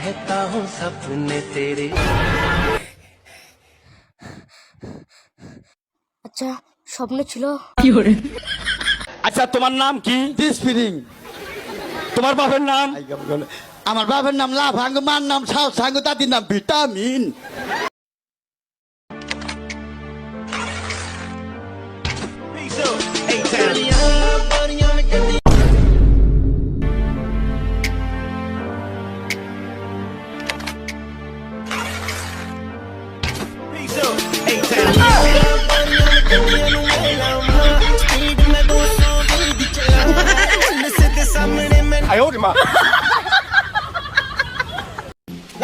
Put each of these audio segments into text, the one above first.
कहता हूँ सपने तेरे। আচ্ছা স্বপ্ন ছিল। আচ্ছা তোমার নাম কি? স্প্রিং। তোমার বাবার নাম? আমার বাবার নাম লাভাঙ্গ, মার নাম সাউ সাঙ্গ, দাদির নাম ভিটামিন।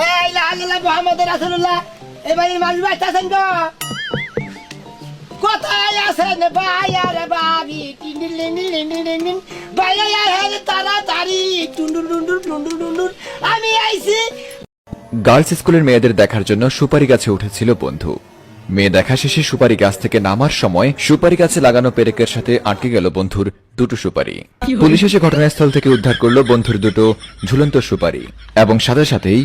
এই লা ইলাহা মুহাম্মাদুর রাসূলুল্লাহ। এই বাড়ির মানুষ বাঁচতেছেন গো? কোথায় আছেন ভাই আর ভাবি? টিন্ডিলিন্ডিলিন্ডিলিন্ডিন ভাই আর তাড়াতাড়ি টুন্ডুর টুন্ডুর টুন্ডুর টুন্ডুর আমি আইছি। গার্লস স্কুলের মেয়েদের দেখার জন্য সুপারি গাছে উঠেছিল বন্ধু। মেয়ে দেখা শেষে সুপারি গাছ থেকে নামার সময় সুপারি গাছে লাগানো পেরেকের সাথে আটকে গেল বন্ধুর দুটো সুপারি। পুলিশ এসে ঘটনাস্থল থেকে উদ্ধার করলো বন্ধুর দুটো ঝুলন্ত সুপারি এবং সাথে সাথেই